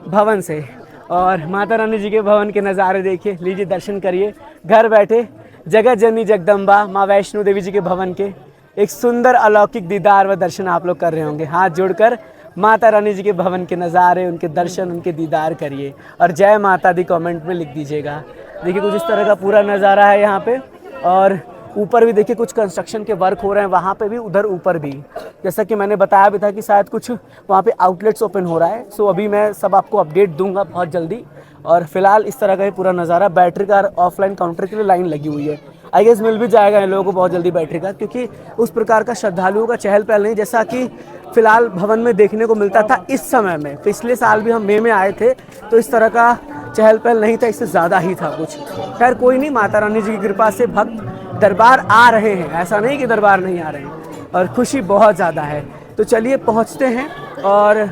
S1: भवन से। और माता रानी जी के भवन के नज़ारे देखिए, लीजिए दर्शन करिए घर बैठे। जगत जननी जगदम्बा माँ वैष्णो देवी जी के भवन के एक सुंदर अलौकिक दीदार व दर्शन आप लोग कर रहे होंगे। हाथ जोड़कर माता रानी जी के भवन के नज़ारे, उनके दर्शन, उनके दीदार करिए और जय माता दी कमेंट में लिख दीजिएगा। देखिए कुछ इस तरह का पूरा नज़ारा है यहाँ पे। और ऊपर भी देखिए कुछ कंस्ट्रक्शन के वर्क हो रहे हैं, वहाँ पे भी, उधर ऊपर भी। जैसा कि मैंने बताया भी था कि शायद कुछ वहाँ पे आउटलेट्स ओपन हो रहा है। सो अभी मैं सब आपको अपडेट दूंगा बहुत जल्दी। और फिलहाल इस तरह का ही पूरा नज़ारा। बैटरी का ऑफलाइन काउंटर के लिए लाइन लगी हुई है। आई गेस मिल भी जाएगा इन लोगों को बहुत जल्दी बैटरी का, क्योंकि उस प्रकार का श्रद्धालुओं का चहल पहल नहीं जैसा कि फिलहाल भवन में देखने को मिलता था इस समय में। पिछले साल भी हम मई में आए थे तो इस तरह का चहल पहल नहीं था, इससे ज़्यादा ही था कुछ। खैर कोई नहीं, माता रानी जी की कृपा से भक्त दरबार आ रहे हैं, ऐसा नहीं कि दरबार नहीं आ रहे हैं, और खुशी बहुत ज़्यादा है। तो चलिए पहुँचते हैं और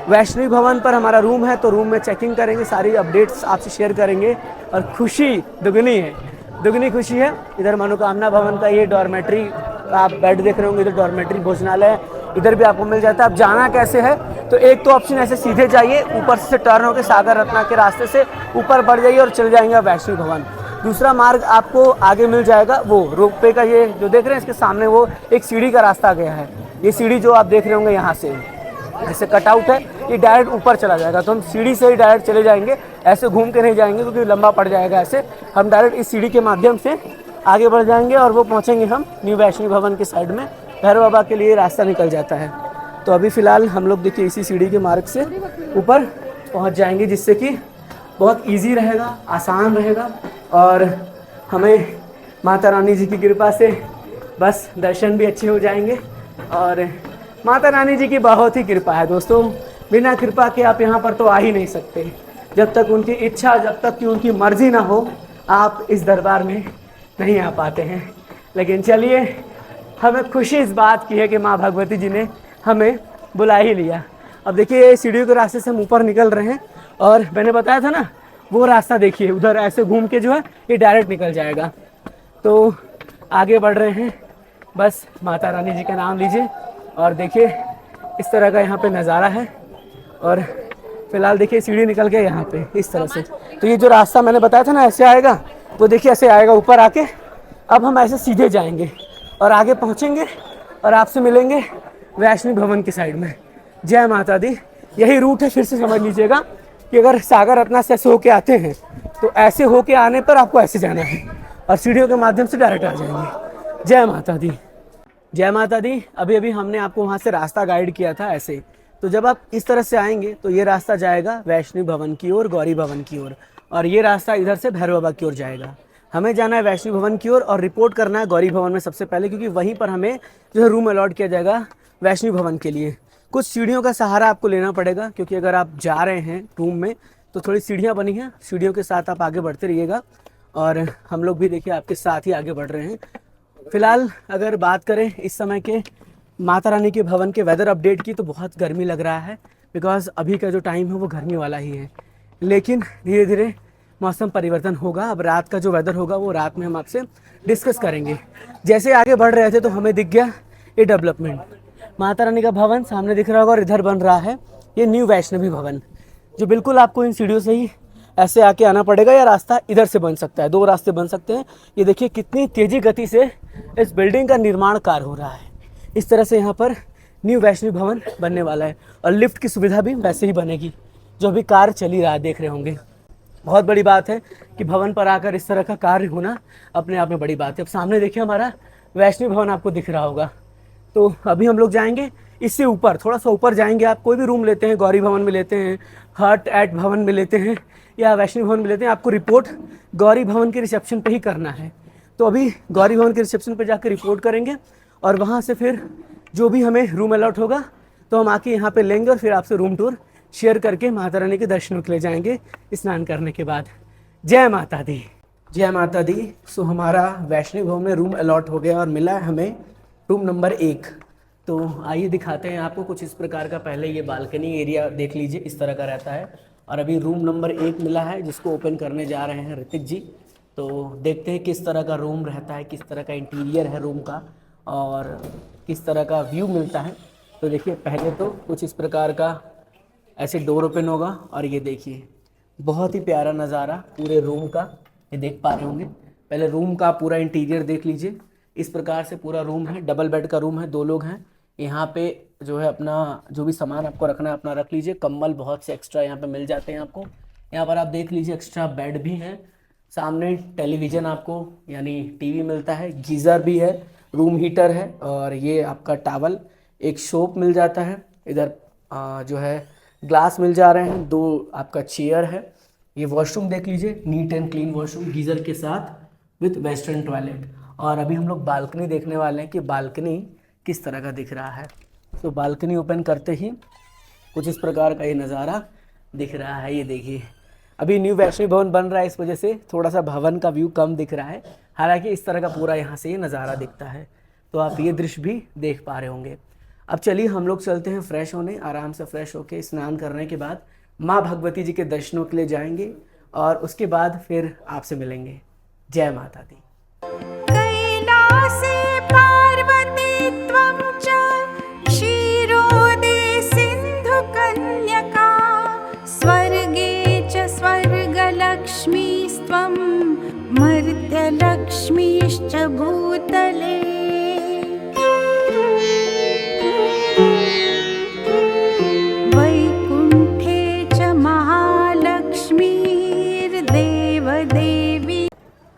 S1: वैष्णवी भवन पर हमारा रूम है, तो रूम में चेकिंग करेंगे, सारी अपडेट्स आपसे शेयर करेंगे। और खुशी दुगनी है, दुगनी खुशी है। इधर मनोकामना भवन का ये डॉर्मेट्री आप बेड देख रहे होंगे, इधर डॉर्मेट्री भोजनालय इधर भी आपको मिल जाता है। अब जाना कैसे है, तो एक तो ऑप्शन ऐसे सीधे जाइए, ऊपर से टर्न होकर सागर रत्ना के रास्ते से ऊपर बढ़ जाइए और चले जाएंगे वैष्णवी भवन। दूसरा मार्ग आपको आगे मिल जाएगा, वो रोपवे का ये जो देख रहे हैं इसके सामने वो एक सीढ़ी का रास्ता गया है। ये सीढ़ी जो आप देख रहे होंगे यहाँ से जैसे कटआउट है, ये डायरेक्ट ऊपर चला जाएगा। तो हम सीढ़ी से ही डायरेक्ट चले जाएंगे, ऐसे घूम के नहीं जाएंगे क्योंकि लंबा पड़ जाएगा। ऐसे हम डायरेक्ट इस सीढ़ी के माध्यम से आगे बढ़ जाएंगे और वो पहुँचेंगे हम न्यू वैष्णवी भवन के साइड में। भैरव बाबा के लिए रास्ता निकल जाता है। तो अभी फ़िलहाल हम लोग देखिए इसी सीढ़ी के मार्ग से ऊपर पहुँच जाएंगे, जिससे कि बहुत ईजी रहेगा, आसान रहेगा और हमें माता रानी जी की कृपा से बस दर्शन भी अच्छे हो जाएंगे। और माता रानी जी की बहुत ही कृपा है दोस्तों, बिना कृपा के आप यहाँ पर तो आ ही नहीं सकते। जब तक उनकी इच्छा, जब तक कि उनकी मर्जी ना हो, आप इस दरबार में नहीं आ पाते हैं। लेकिन चलिए, हमें खुशी इस बात की है कि माँ भगवती जी ने हमें बुला ही लिया। अब देखिए सीढ़ियों के रास्ते से हम ऊपर निकल रहे हैं और मैंने बताया था ना वो रास्ता देखिए, उधर ऐसे घूम के जो है ये डायरेक्ट निकल जाएगा। तो आगे बढ़ रहे हैं, बस माता रानी जी का नाम लीजिए और देखिए इस तरह का यहाँ पे नज़ारा है। और फिलहाल देखिए सीढ़ी निकल गया यहाँ पे इस तरह से। तो ये जो रास्ता मैंने बताया था ना ऐसे आएगा, वो देखिए ऐसे आएगा ऊपर आके। अब हम ऐसे सीधे जाएंगे और आगे पहुँचेंगे और आपसे मिलेंगे वैष्णवी भवन की साइड में। जय माता दी। यही रूट है, फिर से समझ लीजिएगा कि अगर सागर रत्ना से ऐसे होके आते हैं तो ऐसे होके आने पर आपको ऐसे जाना है और सीढ़ियों के माध्यम से डायरेक्ट आ जाएंगे। जय माता दी, जय माता दी। अभी अभी हमने आपको वहाँ से रास्ता गाइड किया था ऐसे। तो जब आप इस तरह से आएंगे तो ये रास्ता जाएगा वैष्णवी भवन की ओर, गौरी भवन की ओर, और ये रास्ता इधर से भैरव बाबा की ओर जाएगा। हमें जाना है वैष्णवी भवन की ओर और रिपोर्ट करना है गौरी भवन में सबसे पहले, क्योंकि वहीं पर हमें जो है रूम अलॉट किया जाएगा वैष्णवी भवन के लिए। कुछ सीढ़ियों का सहारा आपको लेना पड़ेगा, क्योंकि अगर आप जा रहे हैं रूम में तो थोड़ी सीढ़ियाँ बनी हैं, सीढ़ियों के साथ आप आगे बढ़ते रहिएगा। और हम लोग भी देखिए आपके साथ ही आगे बढ़ रहे हैं। फिलहाल अगर बात करें इस समय के माता रानी के भवन के वेदर अपडेट की, तो बहुत गर्मी लग रहा है, बिकॉज अभी का जो टाइम है वो गर्मी वाला ही है। लेकिन धीरे धीरे मौसम परिवर्तन होगा। अब रात का जो वेदर होगा वो रात में हम आपसे डिस्कस करेंगे। जैसे आगे बढ़ रहे थे तो हमें दिख गया ये डेवलपमेंट, माता रानी का भवन सामने दिख रहा होगा, और इधर बन रहा है ये न्यू वैष्णवी भवन, जो बिल्कुल आपको इन सीढ़ियों से ही ऐसे आके आना पड़ेगा, या रास्ता इधर से बन सकता है। 2 रास्ते बन सकते हैं। ये देखिए कितनी तेज़ी गति से इस बिल्डिंग का निर्माण कार्य हो रहा है। इस तरह से यहाँ पर न्यू वैष्णवी भवन बनने वाला है और लिफ्ट की सुविधा भी वैसे ही बनेगी, जो अभी कार्य चल ही रहा है, देख रहे होंगे। बहुत बड़ी बात है कि भवन पर आकर इस तरह का कार्य होना अपने आप में बड़ी बात है। अब सामने देखिए हमारा वैष्णवी भवन आपको दिख रहा होगा। तो अभी हम लोग जाएंगे इससे ऊपर, थोड़ा सा ऊपर जाएंगे। आप कोई भी रूम लेते हैं, गौरी भवन में लेते हैं, हट एट भवन में लेते हैं, या वैष्णवी भवन में लेते हैं, आपको रिपोर्ट गौरी भवन के रिसेप्शन पे ही करना है। तो अभी गौरी भवन के रिसेप्शन पे जाकर रिपोर्ट करेंगे और वहाँ से फिर जो भी हमें रूम अलॉट होगा तो हम आके यहाँ पे लेंगे और फिर आपसे रूम टूर शेयर करके माता रानी के दर्शनों के लिए जाएंगे स्नान करने के बाद। जय माता दी, जय माता दी। सो हमारा वैष्णवी भवन में रूम अलॉट हो गया और मिला है हमें रूम नंबर 1। तो आइए दिखाते हैं आपको कुछ इस प्रकार का। पहले ये बालकनी एरिया देख लीजिए, इस तरह का रहता है। और अभी रूम नंबर 1 मिला है, जिसको ओपन करने जा रहे हैं ऋतिक जी। तो देखते हैं किस तरह का रूम रहता है, किस तरह का इंटीरियर है रूम का और किस तरह का व्यू मिलता है। तो देखिए पहले तो कुछ इस प्रकार का ऐसे डोर ओपन होगा और ये देखिए बहुत ही प्यारा नज़ारा पूरे रूम का, ये देख पा रहे होंगे। पहले रूम का पूरा इंटीरियर देख लीजिए। इस प्रकार से पूरा रूम है, डबल बेड का रूम है, 2 लोग हैं। यहाँ पे जो है अपना जो भी सामान आपको रखना है अपना रख लीजिए। कंबल बहुत से एक्स्ट्रा यहाँ पे मिल जाते हैं आपको। यहाँ पर आप देख लीजिए एक्स्ट्रा बेड भी हैं सामने टेलीविज़न आपको यानी टीवी मिलता है, गीज़र भी है, रूम हीटर है और ये आपका टॉवल, एक सोप मिल जाता है। इधर जो है ग्लास मिल जा रहे हैं, 2 आपका चेयर है। ये वॉशरूम देख लीजिए, neat and clean washroom geyser के साथ विथ वेस्टर्न टॉयलेट। और अभी हम लोग बालकनी देखने वाले हैं कि बालकनी किस तरह का दिख रहा है। तो बालकनी ओपन करते ही कुछ इस प्रकार का ये नज़ारा दिख रहा है। ये देखिए, अभी न्यू वैष्णवी भवन बन रहा है, इस वजह से थोड़ा सा भवन का व्यू कम दिख रहा है, हालांकि इस तरह का पूरा यहाँ से ये नज़ारा दिखता है। तो आप ये दृश्य भी देख पा रहे होंगे। अब चलिए हम लोग चलते हैं फ्रेश होने, आराम से फ्रेश होके स्नान करने के बाद माँ भगवती जी के दर्शनों के लिए जाएंगे और उसके बाद फिर आपसे मिलेंगे। जय माता दी।
S4: कैलासे पार्वती त्वं च क्षीरोदे सिन्धुकन्यका स्वर्गे च स्वर्गलक्ष्मीस्त्वं मर्त्यलक्ष्मीश्च भूतले। वैकुण्ठे च महालक्ष्मीर्देवदेवी।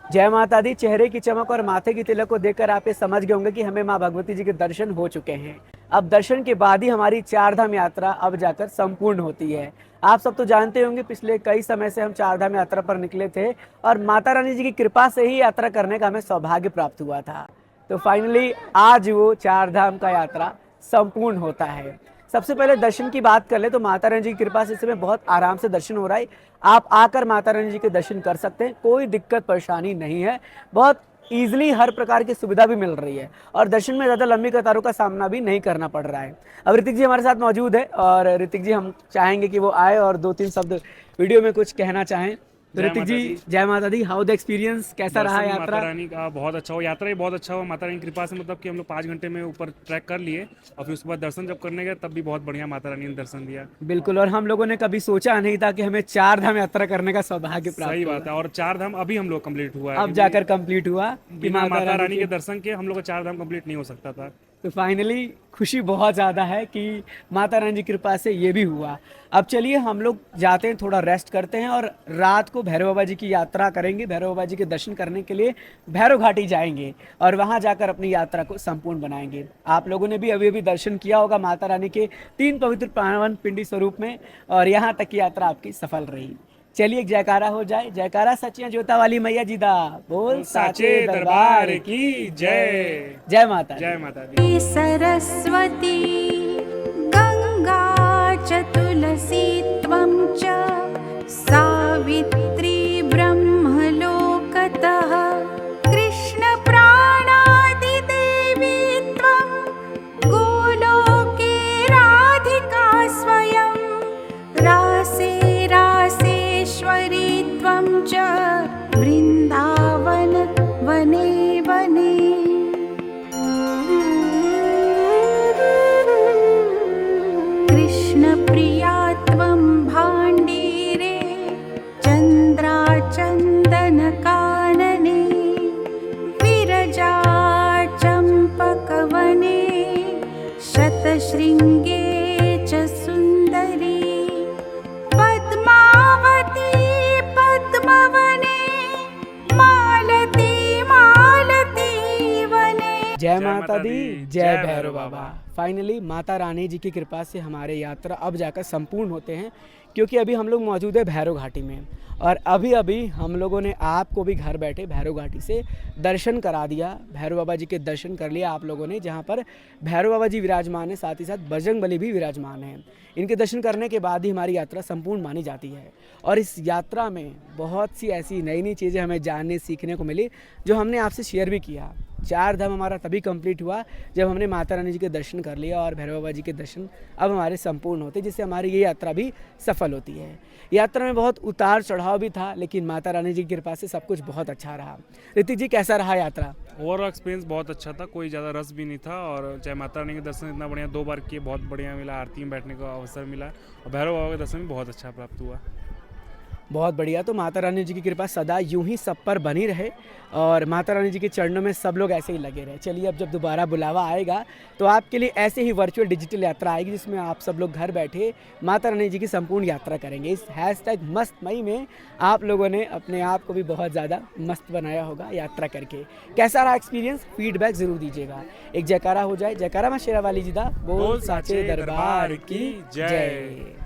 S1: जय माता दी। चेहरे की चमक और माथे की तिलक को देखकर आप ये समझ गए होंगे कि हमें माँ भगवती जी के दर्शन हो चुके हैं। अब दर्शन के बाद ही हमारी 4 धाम यात्रा अब जाकर संपूर्ण होती है। आप सब तो जानते होंगे पिछले कई समय से हम 4 धाम यात्रा पर निकले थे और माता रानी जी की कृपा से ही यात्रा करने का हमें सौभाग्य प्राप्त हुआ था। तो फाइनली आज वो 4 धाम का यात्रा संपूर्ण होता है। सबसे पहले दर्शन की बात कर ले तो माता रानी जी की कृपा से इस समय बहुत आराम से दर्शन हो रहा है। आप आकर माता रानी जी के दर्शन कर सकते हैं, कोई दिक्कत परेशानी नहीं है। बहुत ईजिली हर प्रकार की सुविधा भी मिल रही है और दर्शन में ज़्यादा लंबी कतारों का सामना भी नहीं करना पड़ रहा है। अब ऋतिक जी हमारे साथ मौजूद है और ऋतिक जी हम चाहेंगे कि वो आए और 2-3 शब्द वीडियो में कुछ कहना चाहें। तो ऋतिक जी, जय माता दी। हाउ द एक्सपीरियंस, कैसा रहा यात्रा?
S5: माता रानी का बहुत अच्छा हो, यात्रा ही बहुत अच्छा हुआ माता रानी की कृपा से। मतलब कि हम लोग 5 घंटे में ऊपर ट्रैक कर लिए और फिर उसके बाद दर्शन जब करने गए तब भी बहुत बढ़िया माता रानी ने दर्शन दिया।
S1: बिल्कुल, और हम लोगों ने कभी सोचा नहीं था कि हमें 4 धाम यात्रा करने का सौभाग्य प्राप्त
S5: सही
S1: होगा।
S5: बात है। और 4 धाम अभी हम लोग कंप्लीट हुआ है,
S1: अब जाकर कंप्लीट हुआ कि
S5: बिना माता रानी के दर्शन के हम लोग का 4 धाम कंप्लीट नहीं हो सकता था।
S1: तो फाइनली खुशी बहुत ज़्यादा है कि माता रानी की कृपा से ये भी हुआ। अब चलिए हम लोग जाते हैं, थोड़ा रेस्ट करते हैं और रात को भैरव बाबा जी की यात्रा करेंगे। भैरव बाबा जी के दर्शन करने के लिए भैरव घाटी जाएंगे और वहाँ जाकर अपनी यात्रा को संपूर्ण बनाएंगे। आप लोगों ने भी अभी अभी दर्शन किया होगा माता रानी के 3 पवित्र पावन पिंडी स्वरूप में और यहाँ तक की यात्रा आपकी सफल रही। चलिए एक जयकारा हो जाए। जयकारा सचिया जोता वाली मैया जी दा बोल, साचे दरबार की जय। जय माता दी।
S5: जय माता दी।
S4: सरस्वती गंगा च तुलसी त्वं च सावित्री ब्रह्मलोकतः कृष्णप्राणादिदेवी त्वं गोलोके राधिका स्वयं रासे रासेश्वरी त्वं च वृन्दावन वने वने। कृष्णप्रिया त्वं भाण्डीरे चन्द्राचन्दनकानने विरजा चम्पकवने शतशृङ्गे च सुन्दरी पद्मावती पद्मवने मालती मालती वने।
S1: जय माता दी। जय भैरव बाबा। फाइनली माता रानी जी की कृपा से हमारे यात्रा अब जाकर संपूर्ण होते हैं, क्योंकि अभी हम लोग मौजूद है भैरव घाटी में और अभी अभी हम लोगों ने आपको भी घर बैठे भैरव घाटी से दर्शन करा दिया। भैरव बाबा जी के दर्शन कर लिया आप लोगों ने, जहाँ पर भैरव बाबा जी विराजमान है, साथ ही साथ बजरंग बली भी विराजमान है। इनके दर्शन करने के बाद ही हमारी यात्रा संपूर्ण मानी जाती है और इस यात्रा में बहुत सी ऐसी नई नई चीज़ें हमें जानने सीखने को मिली जो हमने आपसे शेयर भी किया। 4 धाम हमारा तभी कंप्लीट हुआ जब हमने माता रानी जी के दर्शन कर लिया और भैरव बाबा जी के दर्शन अब हमारे संपूर्ण होते, जिससे हमारी ये यात्रा भी सफल होती है। यात्रा में बहुत उतार चढ़ाव भी था, लेकिन माता रानी जी की कृपा से सब कुछ बहुत अच्छा रहा। ऋतिक जी, कैसा रहा यात्रा?
S5: ओवरऑल एक्सपीरियंस बहुत अच्छा था, कोई ज़्यादा रस भी नहीं था और जय माता रानी के दर्शन इतना बढ़िया 2 बार किए, बहुत बढ़िया मिला। आरती में बैठने का अवसर मिला और भैरव बाबा के दर्शन भी बहुत अच्छा प्राप्त हुआ।
S1: बहुत बढ़िया। तो माता रानी जी की कृपा सदा यूं ही सब पर बनी रहे और माता रानी जी के चरणों में सब लोग ऐसे ही लगे रहे। चलिए अब जब दोबारा बुलावा आएगा तो आपके लिए ऐसे ही वर्चुअल डिजिटल यात्रा आएगी जिसमें आप सब लोग घर बैठे माता रानी जी की संपूर्ण यात्रा करेंगे। इस हैशटैग मस्त मई में आप लोगों ने अपने आप को भी बहुत ज़्यादा मस्त बनाया होगा यात्रा करके। कैसा रहा एक्सपीरियंस, फीडबैक ज़रूर दीजिएगा। एक जयकारा हो जाए, जयकारा मां शेरा वाली जी दा बोल साचे दरबार की जय।